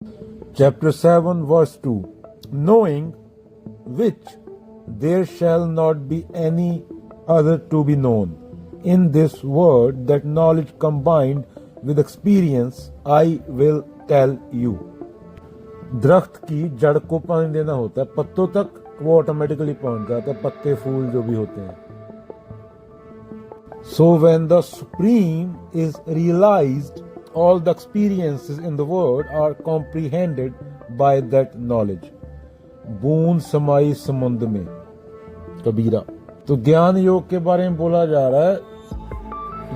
Chapter 7 verse 2. Knowing which there shall not be any other to be known. In this word, that knowledge combined with experience, I will tell you. दरख्त की जड़ को पानी देना होता है, पत्तों तक वो ऑटोमेटिकली पहुंच जाता है, पत्ते फूल जो भी होते हैं. So when the supreme is realized, all the experiences in the world are comprehended by that knowledge. बूंद समाई समुद्र में, कबीरा. तो ज्ञान योग के बारे में बोला जा रहा है.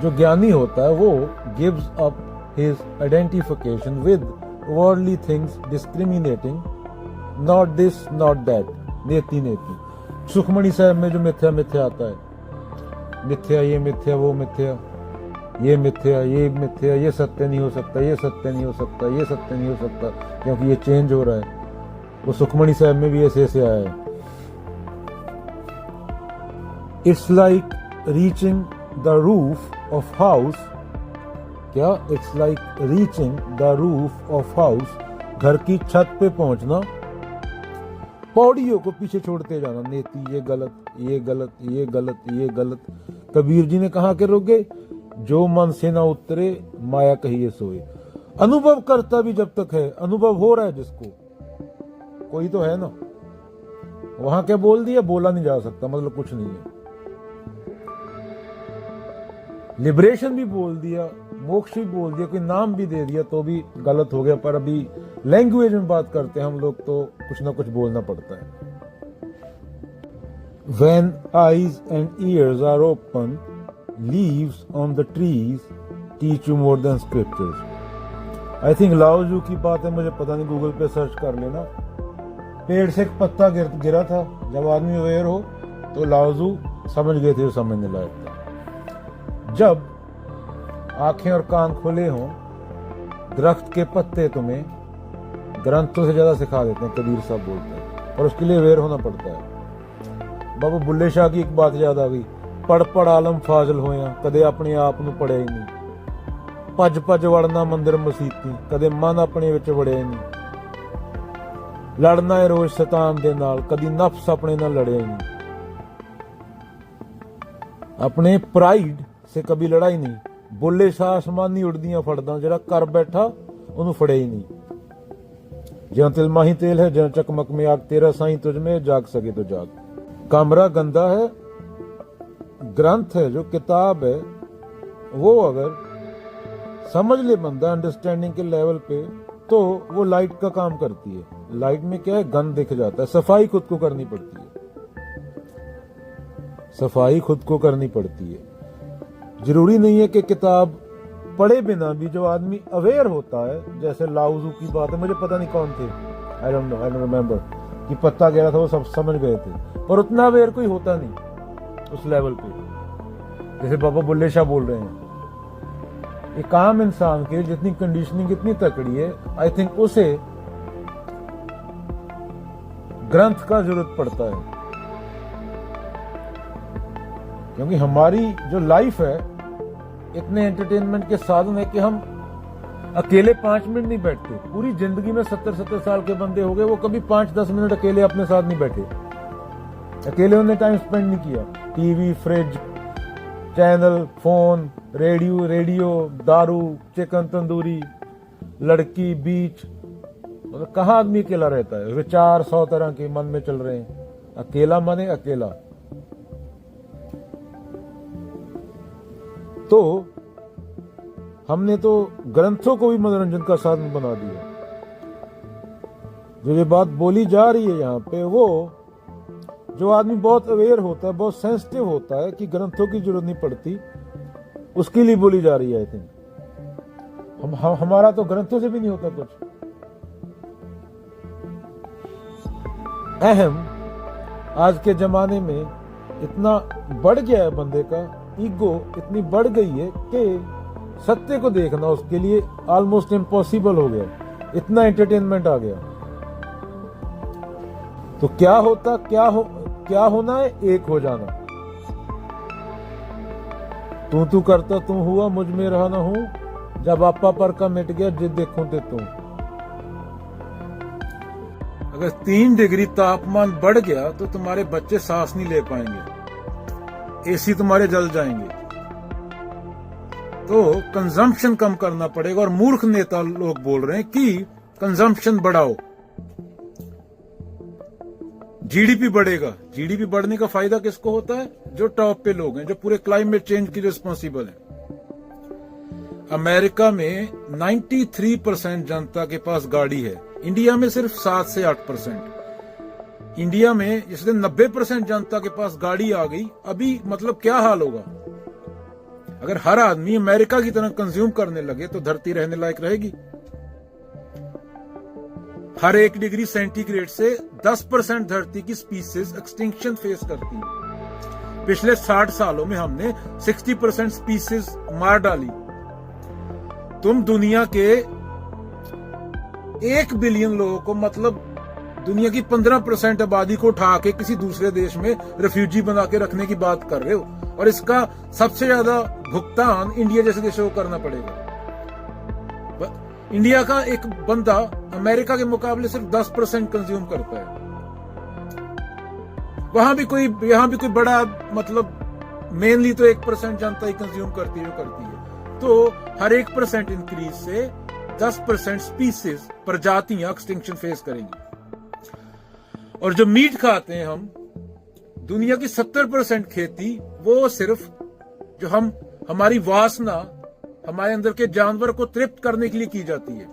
जो ज्ञानी होता है वो gives up his identification with worldly things, discriminating not this not that, नेति नेति. सुखमणि साहब में जो मिथ्या मिथ्या आता है, मिथ्या ये मिथ्या वो मिथ्या, ये मिथ्या ये मिथ्या, ये सत्य नहीं हो सकता, ये सत्य नहीं हो सकता, ये सत्य नहीं हो सकता, क्योंकि ये चेंज हो रहा है. वो सुखमणि साहब में भी ऐसे ऐसे आया है. It's like reaching the roof of house. क्या? It's like reaching the roof of house. घर की छत पे पहुंचना, पौड़ियों को पीछे छोड़ते जाना. नेति ये गलत, ये गलत, ये गलत, ये गलत. कबीर जी ने कहा कि रुक गए, जो मन से ना उतरे माया कहिए सोए. अनुभव करता भी जब तक है, अनुभव हो रहा है जिसको, कोई तो है ना. वहां क्या बोल दिया, बोला नहीं जा सकता, मतलब कुछ नहीं है. लिबरेशन भी बोल दिया, मोक्ष भी बोल दिया, कोई नाम भी दे दिया तो भी गलत हो गया. पर अभी लैंग्वेज में बात करते हैं हम लोग तो कुछ ना कुछ बोलना पड़ता है. When eyes and ears are open, leaves on the trees teach you more than scriptures. I think लाओजू की बात है, मुझे पता नहीं, गूगल पे सर्च कर लेना. पेड़ से एक पत्ता गिरा था, जब आदमी अवेयर हो तो लाओजू समझ गए थे, समझने लायक था. जब आंखें और कान खुले हों, दरख्त के पत्ते तुम्हें ग्रंथों से ज्यादा सिखा देते हैं, कबीर साहब बोलते हैं, और उसके लिए अवेयर होना पड़ता है. बाबा बुल्ले शाह की एक बात याद आ गई. पढ़ पढ़ आलम फाजल होया, कदे अपने आप ਨੂੰ ਪੜਿਆ ਹੀ ਨਹੀਂ. ਭੱਜ ਭੱਜ ਵੜਨਾ ਮੰਦਰ ਮਸੀਤੀ, ਕਦੇ ਮਨ ਆਪਣੇ ਵਿੱਚ ਵੜਿਆ ਹੀ ਨਹੀਂ. ਲੜਨਾ ਹੈ ਰੋਜ਼ ਸ਼ੈਤਾਨ ਦੇ ਨਾਲ, ਕਦੀ ਨਫਸ ਆਪਣੇ ਨਾਲ ਲੜਿਆ ਹੀ ਨਹੀਂ. ਆਪਣੇ ਪ੍ਰਾਈਡ से कभी लड़ाई नहीं. बुल्ले शाह आसमानी उड़दियां फड़दा, जरा कर बैठा ਉਹਨੂੰ ਫੜਿਆ ਹੀ नहीं. ज्यों तिल माही तेल है, ज्यों चकमक में आग, तेरा साईं तुझ में जाग सके तो जाग. कमरा गंदा है, ग्रंथ है जो किताब है, वो अगर समझ ले बंदा अंडरस्टैंडिंग के लेवल पे, तो वो लाइट का काम करती है. लाइट में क्या है, गंद दिख जाता है. सफाई खुद को करनी पड़ती है, सफाई खुद को करनी पड़ती है. जरूरी नहीं है कि किताब पढ़े बिना भी जो आदमी अवेयर होता है, जैसे लाउजू की बात है, मुझे पता नहीं कौन थे, आई डोंट रिमेम्बर, कि पत्ता गिरा था वो सब समझ गए थे, पर उतना अवेयर कोई होता नहीं उस लेवल पे, जैसे बाबा बुल्ले शाह बोल रहे हैं. एक आम इंसान के जितनी कंडीशनिंग इतनी तकड़ी है, आई थिंक उसे ग्रंथ का जरूरत पड़ता है. क्योंकि हमारी जो लाइफ है, इतने एंटरटेनमेंट के साधन है कि हम अकेले 5 मिनट नहीं बैठते. पूरी जिंदगी में 70-70 साल के बंदे हो गए, वो कभी 5-10 मिनट अकेले अपने साथ नहीं बैठे, अकेले उन्हें टाइम स्पेंड नहीं किया. TV, fridge, channel, phone, radio, दारू, चिकन तंदूरी, लड़की, बीच, मतलब कहाँ आदमी अकेला रहता है. विचार 100 तरह के मन में चल रहे हैं. अकेला माने अकेला. तो हमने तो ग्रंथों को भी मनोरंजन का साधन बना दिया. जो ये बात बोली जा रही है यहाँ पे, वो जो आदमी बहुत अवेयर होता है, बहुत सेंसिटिव होता है कि ग्रंथों की जरूरत नहीं पड़ती, उसके लिए बोली जा रही है. आई थिंक हमारा तो ग्रंथों से भी नहीं होता कुछ. अहम आज के जमाने में इतना बढ़ गया है, बंदे का ईगो इतनी बढ़ गई है कि सत्य को देखना उसके लिए ऑलमोस्ट इम्पॉसिबल हो गया. इतना एंटरटेनमेंट आ गया. तो क्या होना है, एक हो जाना. तू करता तू हुआ, मुझ में रहा ना हूं, जब आपा पर का मिट गया, जिद देखूं ते तू. अगर 3 डिग्री तापमान बढ़ गया तो तुम्हारे बच्चे सांस नहीं ले पाएंगे, एसी तुम्हारे जल जाएंगे। तो कंजम्पशन कम करना पड़ेगा। और मूर्ख नेता लोग बोल रहे हैं कि कंजम्पशन बढ़ाओ, जीडीपी बढ़ेगा। जीडीपी बढ़ने का फायदा किसको होता है? जो टॉप पे लोग हैं, जो पूरे क्लाइमेट चेंज की रिस्पॉन्सिबल हैं। अमेरिका में 93% जनता के पास गाड़ी है, इंडिया में सिर्फ 7 से 8%। इंडिया में जिस दिन 90% जनता के पास गाड़ी आ गई, अभी मतलब क्या हाल होगा? अगर हर आदमी अमेरिका की तरह कंज्यूम करने लगे तो धरती रहने लायक रहेगी? हर 1 डिग्री सेंटीग्रेड से 10% धरती की स्पीसीज एक्सटिंक्शन फेस करती है। पिछले 60 सालों में हमने 60% स्पीसीज मार डाली। तुम दुनिया के 1 बिलियन लोगों को, मतलब दुनिया की 15% आबादी को उठा के किसी दूसरे देश में रेफ्यूजी बना के रखने की बात कर रहे हो, और इसका सबसे ज्यादा भुगतान इंडिया जैसे देशों को करना पड़ेगा। इंडिया का एक बंदा अमेरिका के मुकाबले सिर्फ 10% कंज्यूम करता है। यहां भी कोई बड़ा, मतलब मेनली तो 1% जनता ही कंज्यूम करती है। तो हर 1% इंक्रीज से 10% स्पीसीज, प्रजातियां एक्सटिंक्शन फेस करेंगी। और जो मीट खाते हैं हम, दुनिया की 70% खेती वो सिर्फ जो हमारी वासना, हमारे अंदर के जानवर को तृप्त करने के लिए की जाती है।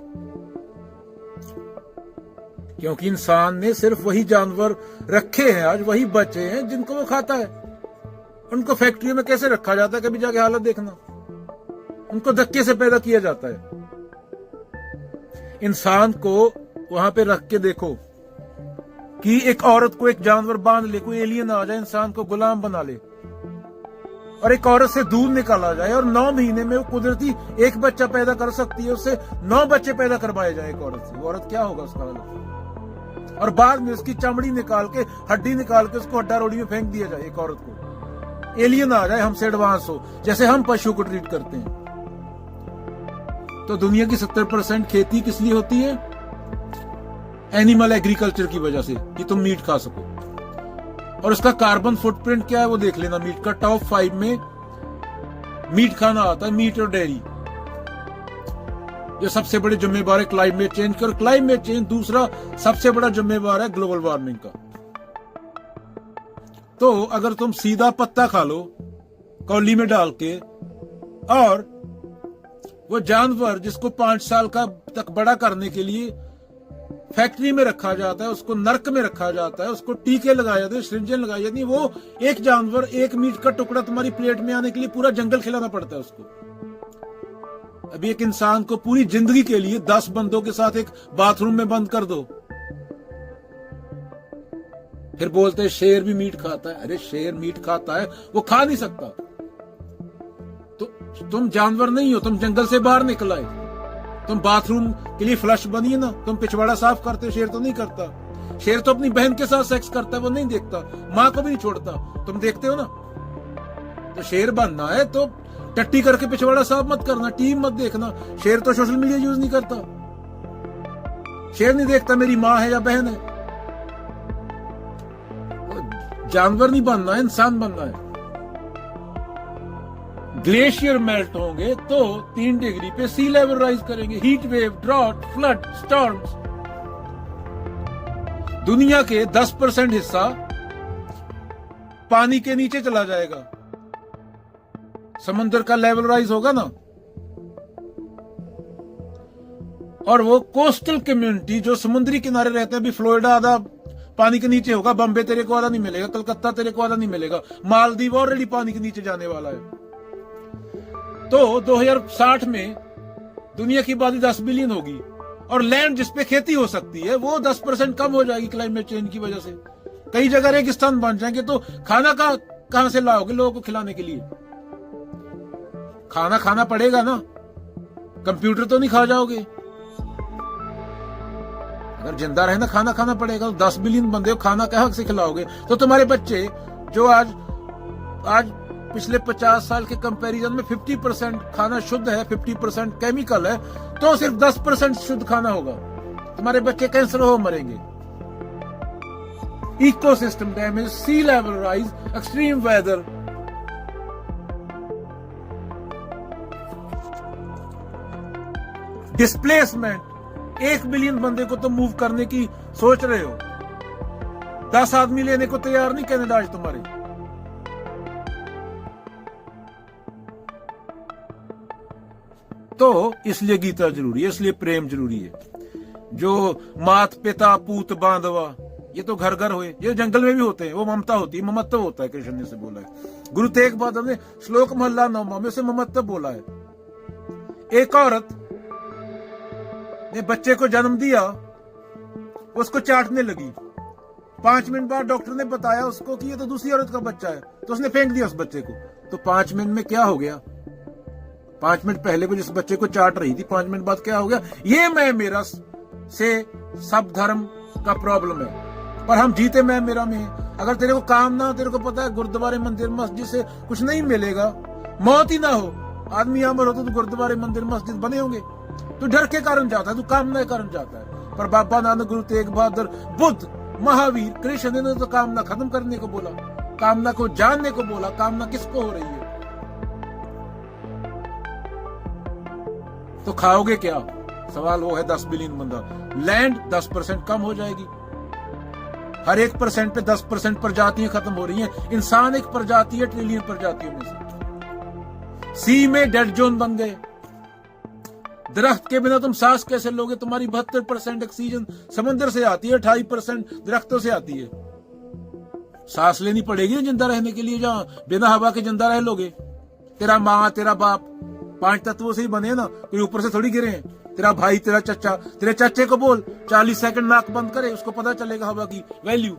क्योंकि इंसान ने सिर्फ वही जानवर रखे हैं, आज वही बचे हैं जिनको वो खाता है। उनको फैक्ट्रियों में कैसे रखा जाता है, कभी जाके हालत देखना। उनको धक्के से पैदा किया जाता है। इंसान को वहां पे रख के देखो कि एक औरत को एक जानवर बांध ले, कोई एलियन आ जाए, इंसान को गुलाम बना ले, और एक औरत से दूध निकाला जाए, और 9 महीने में वो कुदरती 1 बच्चा पैदा कर सकती है, उससे 9 बच्चे पैदा करवाए जाए एक औरत से। वो औरत क्या होगा उसका हालत? और बाद में उसकी चमड़ी निकाल के, हड्डी निकाल के उसको हड्डा रोड़ी में फेंक दिया जाए एक औरत को। एलियन आ जाए, हमसे एडवांस हो, जैसे हम पशु को ट्रीट करते हैं। तो दुनिया की 70% खेती किस लिए होती है? एनिमल एग्रीकल्चर की वजह से, कि तुम मीट खा सको। और उसका कार्बन फुटप्रिंट क्या है वो देख लेना। मीट का टॉप 5 में मीट खाना आता है, मीट और डेयरी। जो सबसे बड़े जिम्मेवार है क्लाइमेट चेंज का, और क्लाइमेट चेंज दूसरा सबसे बड़ा जिम्मेवार है ग्लोबल वार्मिंग का। तो अगर तुम सीधा पत्ता खा लो कौली में डाल के, और वो जानवर जिसको 5 साल तक बड़ा करने के लिए फैक्ट्री में रखा जाता है, उसको नर्क में रखा जाता है, उसको टीके लगाए जाते हैं, श्रिंजन लगाई जाती है, वो एक जानवर, एक मीट का टुकड़ा तुम्हारी प्लेट में आने के लिए पूरा जंगल खिलाना पड़ता है उसको। अभी एक इंसान को पूरी जिंदगी के लिए 10 बंदों के साथ एक बाथरूम में बंद कर दो, फिर बोलते हैं शेर भी मीट खाता है। अरे शेर मीट खाता है, वो खा नहीं सकता। तो तुम जानवर नहीं हो, तुम जंगल से बाहर निकल आए। तुम बाथरूम के लिए फ्लश बनिए ना, तुम पिछवाड़ा साफ करते हो, शेर तो नहीं करता। शेर तो अपनी बहन के साथ सेक्स करता है, वो नहीं देखता, माँ को भी नहीं छोड़ता, तुम देखते हो ना। तो शेर बनना है तो टट्टी करके पिछवाड़ा साफ मत करना, टीवी मत देखना। शेर तो सोशल मीडिया यूज नहीं करता, शेर नहीं देखता मेरी माँ है या बहन है। जानवर नहीं बनना है, इंसान बनना है। ग्लेशियर मेल्ट होंगे तो 3 डिग्री पे सी लेवल राइज करेंगे। Heat wave, drought, flood, storms. दुनिया के 10% हिस्सा पानी के नीचे चला जाएगा। समंदर का लेवल राइज होगा ना, और वो कोस्टल कम्युनिटी जो समुद्री किनारे रहते हैं, अभी फ्लोरिडा आधा पानी के नीचे होगा, बॉम्बे तेरे को आधा नहीं मिलेगा, कलकत्ता तेरे को आधा नहीं मिलेगा, मालदीव ऑलरेडी पानी के नीचे जाने वाला है। तो 2060 में दुनिया की आबादी 10 बिलियन होगी, और लैंड जिसपे खेती हो सकती है वो 10% कम हो जाएगी क्लाइमेट चेंज की वजह से। कई जगह रेगिस्तान बन जाएंगे, तो खाना कहां से लाओगे लोगों को खिलाने के लिए? खाना पड़ेगा ना, कंप्यूटर तो नहीं खा जाओगे। अगर जिंदा रहना खाना पड़ेगा। तो 10 बिलियन बंदे हो, खाना कहां से खिलाओगे? तो तुम्हारे बच्चे जो आज पिछले 50 साल के कंपैरिजन में 50% खाना शुद्ध है, 50% केमिकल है, तो सिर्फ 10% शुद्ध खाना होगा। तुम्हारे बच्चे कैंसर हो मरेंगे। ecosystem damage, sea level rise, extreme weather. Displacement, 1 million बंदे को तुम मूव करने की सोच रहे हो, 10 आदमी लेने को तैयार नहीं कनाडा आज तुम्हारे। तो इसलिए गीता जरूरी है, इसलिए प्रेम जरूरी है। जो मात पिता पूत बांधवा, ये तो घर घर हुए, ये जंगल में भी होते हैं, वो ममता होती है, ममत्व होता है, कृष्ण ने से बोला है। गुरु तेग बहादुर ने श्लोक महला 9 में से ममत्व बोला है। एक औरत ने बच्चे को जन्म दिया, उसको चाटने लगी। 5 मिनट बाद डॉक्टर ने बताया उसको कि ये तो दूसरी औरत का बच्चा है, तो उसने फेंक दिया उस बच्चे को। तो 5 मिनट में क्या हो गया? 5 मिनट पहले वो जिस बच्चे को चाट रही थी, 5 मिनट बाद क्या हो गया? ये मैं मेरा से सब धर्म का प्रॉब्लम है, पर हम जीते मैं मेरा में। अगर तेरे को काम ना हो, तेरे को पता है गुरुद्वारे मंदिर मस्जिद से कुछ नहीं मिलेगा, मौत ही ना हो, आदमी अमर हो, तो गुरुद्वारे मंदिर मस्जिद बने होंगे। तू डर के कारण जाता है, तू कामना के कारण जाता है। पर बाबा नानक, गुरु तेग बहादुर, बुद्ध, महावीर, कृष्ण ने तो कामना खत्म करने को बोला, कामना को जानने को बोला। कामना किसको हो रही है? तो खाओगे क्या? सवाल वो है। 10 बिलियन बंदा, लैंड 10% कम हो जाएगी। हर 1% पे 10% प्रजातियां खत्म हो रही हैं। इंसान एक प्रजाति है ट्रिलियन प्रजातियों में से। सी में डेड जोन बन गए। दरख्त के बिना तुम सांस कैसे लोगे? तुम्हारी 72% ऑक्सीजन समंदर से आती है, 28% दरख्तों से आती है। सांस लेनी पड़ेगी ना जिंदा रहने के लिए, जहां बिना हवा के जिंदा रह लोगे। तेरा माँ, तेरा बाप 5 तत्वों से ही बने ना, कोई ऊपर से थोड़ी गिरे हैं। तेरा भाई, तेरा चच्चा, तेरे चच्चे को बोल 40 सेकंड नाक बंद करे, उसको पता चलेगा हवा की वैल्यू।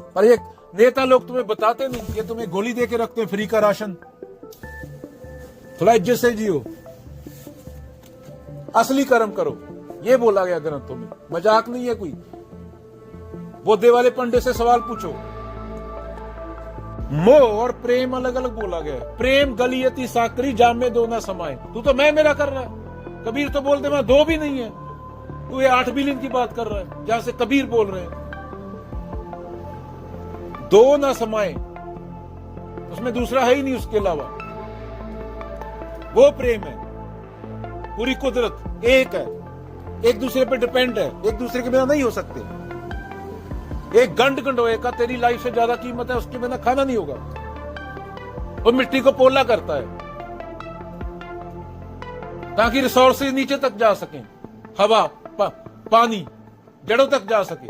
पर एक नेता लोग तुम्हें बताते नहीं, ये तुम्हें गोली दे के रखते हैं, फ्री का राशन। थोड़ा इज्जत से जियो, असली कर्म करो, ये बोला गया ग्रंथों में, मजाक नहीं है कोई। बोधे वाले पंडित से सवाल पूछो। मोह और प्रेम अलग अलग बोला गया है। प्रेम गलियती साकरी, जामे दो ना समाये। तू तो मैं मेरा कर रहा है। कबीर तो बोलते मैं 2 भी नहीं है, तू ये 8 बिलियन की बात कर रहा है, जहां से कबीर बोल रहे हैं 2 ना समाये, उसमें दूसरा है ही नहीं उसके अलावा। वो प्रेम है। पूरी कुदरत एक है, एक दूसरे पे डिपेंड है, एक दूसरे के बिना नहीं हो सकते। एक गंड गंडोए का तेरी लाइफ से ज्यादा कीमत है, उसके बिना खाना नहीं होगा। वो मिट्टी को पोला करता है ताकि रिसोर्सेज नीचे तक जा सके, हवा, पानी जड़ों तक जा सके।